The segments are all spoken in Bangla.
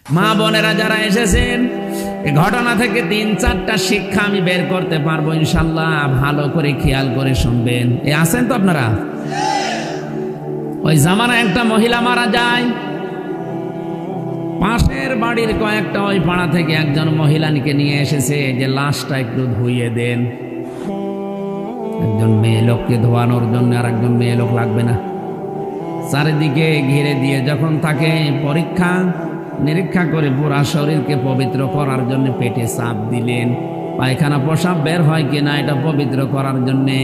মা বোনেরা যারা এসেছেন, এই ঘটনা থেকে ৩-৪টা শিক্ষা আমি বের করতে পারবো ইনশাল্লাহ। ভালো করে খেয়াল করে শুনবেন। আছেন তো আপনারা? ওই জামানায় একটা মহিলা মারা যায়, পাশের বাড়ির কয়েকটা ওই পাড়া থেকে একজন মহিলাকে নিয়ে এসেছে যে লাশটা একটু ধুইয়ে দেন। একজন মেয়ে লোককে ধোয়ানোর জন্য আর একজন মেয়ে লোক লাগবে না। চারিদিকে ঘিরে দিয়ে যখন তাকে পরীক্ষা নিরীক্ষা করে পুরা শরীরকে পবিত্র করার জন্য পেটে চাপ দিলেন, পায়খানা প্রসাব বের হয় কিনা এটা পবিত্র করার জন্যে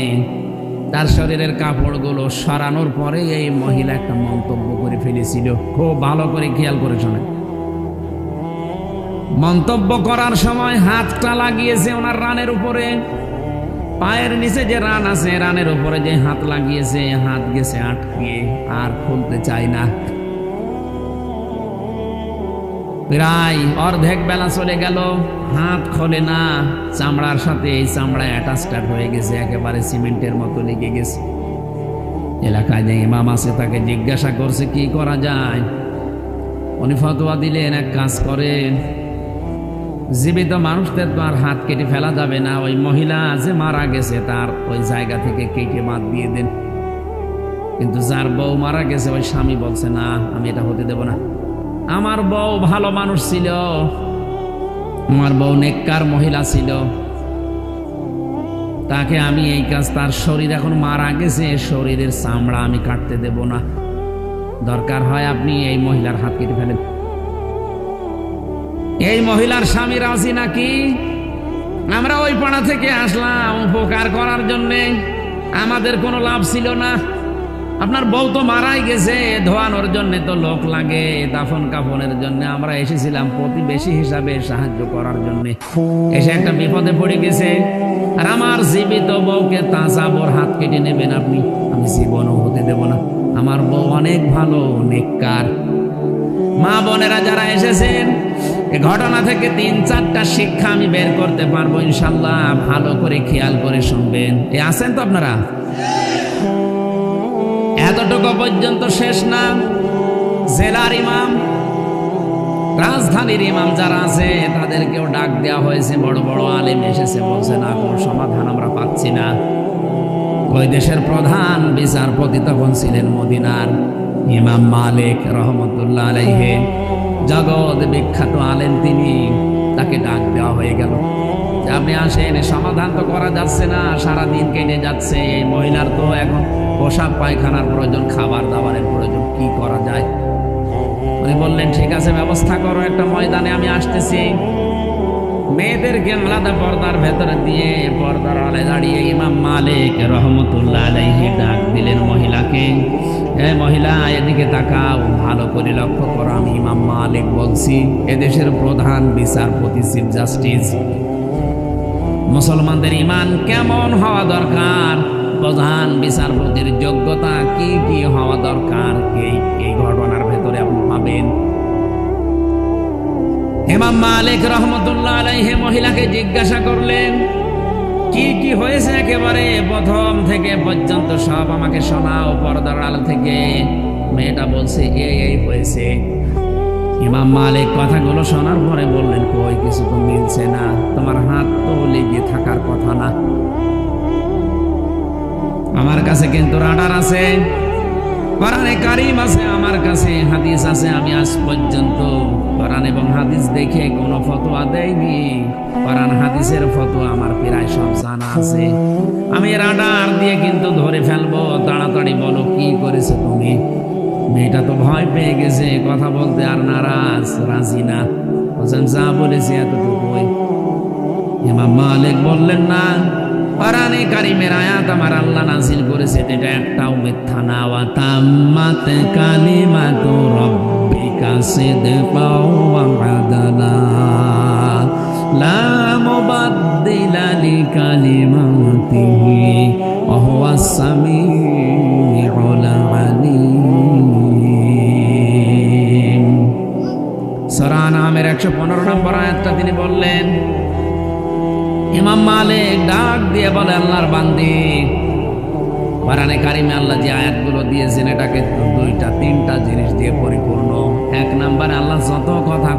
তার শরীরের কাপড়গুলো সরানোর পরে এই মহিলা একটা মন্তব্য করে ফেলেছিল। খুব ভালো করে খেয়াল করে শোনেন। মন্তব্য করার সময় হাতটা লাগিয়েছে ওনার রানের উপরে, পায়ের নিচে যে রান আছে রানের উপরে যে হাত লাগিয়েছে, হাত গেছে আটকে, আর খুলতে চায় না। প্রায় অর্ধেক বেলা চলে গেল, হাত খোলে না, চামড়ার সাথে এই চামড়া অ্যাটাচড হয়ে গেছে, একেবারে সিমেন্টের মতো লেগে গেছে। এলাকায় যে ইমাম আছে তাকে জিজ্ঞাসা করছে কি করা যায়। উনি ফতোয়া দিলেন, এক কাজ করেন, জীবিত মানুষদের তো আর হাত কেটে ফেলা যাবে না, ওই মহিলা যে মারা গেছে তার ওই জায়গা থেকে কেটে বাদ দিয়ে দেন। কিন্তু যার বউ মারা গেছে ওই স্বামী বলছে না, আমি এটা হতে দেব না। আমার বউ ভালো মানুষ ছিল, আমার বউ নেককার মহিলা ছিল, তাকে আমি এই কাজ, তার শরীর এখন মারা গেছে, শরীরের চামড়া আমি কাটতে দেব না, দরকার হয় আপনি এই মহিলার হাত কেটে ফেলেন। এই মহিলার স্বামী রাজি নাকি? আমরা ওই পাড়া থেকে আসলাম উপকার করার জন্যে, আমাদের কোনো লাভ ছিল না। আপনার বউ তো মারাই গেছে, ধোয়ানোর জন্য তো লোক লাগে, দাফন কাফনের জন্য আমরা এসেছিলাম প্রতিবেশী হিসাবে সাহায্য করার জন্য। এসে একটা বিপদে পড়ে গেছে, আর আমার জীবিত বউকে তাজাবর হাত কেটে নেবেন আপনি, আমি জীবনও হতে দেব না। আমার বউ অনেক ভালো, নেককার। মা বোনেরা যারা এসেছেন, এই ঘটনা থেকে ৩-৪টা শিক্ষা আমি বের করতে পারবো ইনশাল্লাহ। ভালো করে খেয়াল করে শুনবেন। আছেন তো আপনারা? এতটুকু পর্যন্ত শেষ না। জেলার ইমাম, রাজধানীর ইমাম যারা আছে তাদেরকেও ডাক দেওয়া হয়েছে, বড় বড় আলেম এসেছে, বলছে না কোন সমাধান আমরা পাচ্ছি না। ওই দেশের প্রধান বিচারপতি তখন ছিলেন মদিনার ইমাম মালিক রহমতুল্লাহ আলাইহি, জগৎ বিখ্যাত আলেম তিনি। তাকে ডাক দেওয়া হয়ে গেল, আপনি আসেন, সমাধান তো করা যাচ্ছে না, সারাদিন কেটে যাচ্ছে, এই মহিলার তো এখন পোশাক পায়খানার প্রয়োজন, খাবার দাবারের প্রয়োজন, কি করা যায়? উনি বললেন ঠিক আছে, ব্যবস্থা করো, একটা ময়দানে আমি আসতেছি। মেয়েদেরকে আলাদা পর্দার ভেতরে দিয়ে পর্দার আলে দাঁড়িয়ে ইমাম মালিক রহমতুল্লাহ আলাইহি ডাক দিলেন মহিলাকে, এই মহিলা এদিকে তাকাও, ভালো করে লক্ষ্য করো, আমি ইমাম মালিক বলছি, এদেশের প্রধান বিচারপতি, চিফ জাস্টিস। মুসলমানদের ঈমান কেমন হওয়া দরকার, প্রধান বিচারপতির যোগ্যতা কি কি হওয়া দরকার, এই ঘটনার ভেতরে আপনি পাবেন। ইমাম মালিক রহমতুল্লাহ আলাইহি মহিলাকে জিজ্ঞাসা করলেন কি কি হয়েছে, একেবারে প্রথম থেকে পর্যন্ত সব আমাকে শোনাও পর্দার আলো থেকে। মেয়েটা বলছে এই হয়েছে। ইমাম মালিক কথাগুলো শোনার পরে বললেন, কই কিছু তো মিলছে না, তোমার হাত তো লেগে থাকার কথা না। আমার কাছে কিন্তু রাডার আছে, কোরআনে কারীম আছে, আমার কাছে হাদিস আছে, আমি আজ পর্যন্ত কোরআন এবং হাদিস দেখে কোনো ফতোয়া দেইনি। কোরআন হাদিসের ফতোয়া আমার প্রায় সব জানা আছে, আমি রাডার দিয়ে কিন্তু ধরে ফেলবো। তাড়াতাড়ি বলো কি করেছে তুমি। মেয়েটা তো ভয় পেয়ে গেছে, কথা বলতে আর নারাজ, রাজি না, বলছেন যা বলেছি এতটুকুই। ইমাম মালিক বললেন না, কোরআনে কারীমের আয়াত আমার আল্লাহ নাযিল করেছে, এটা একটাও মিথ্যা না। ওয়া তাম্মাত কালিমাতু রাব্বিকা সিদকাও ওয়া আদালা লা মুবাদদিলা লিকালিমাতিহি ওয়া হুয়াস সামিউল আলীম। সূরা নামের 115 নম্বর আয়াতটা তিনি বললেন। ইমাম মালিক ডাক দিয়ে বলে, আল্লাহর বান্দি, কোরআনে কারীমে আল্লাহ যে আয়াতগুলো দিয়েছেন এটাকে 2-3টা জিনিস দিয়ে পরিপূর্ণ। 1 নম্বরে আল্লাহ যত কথা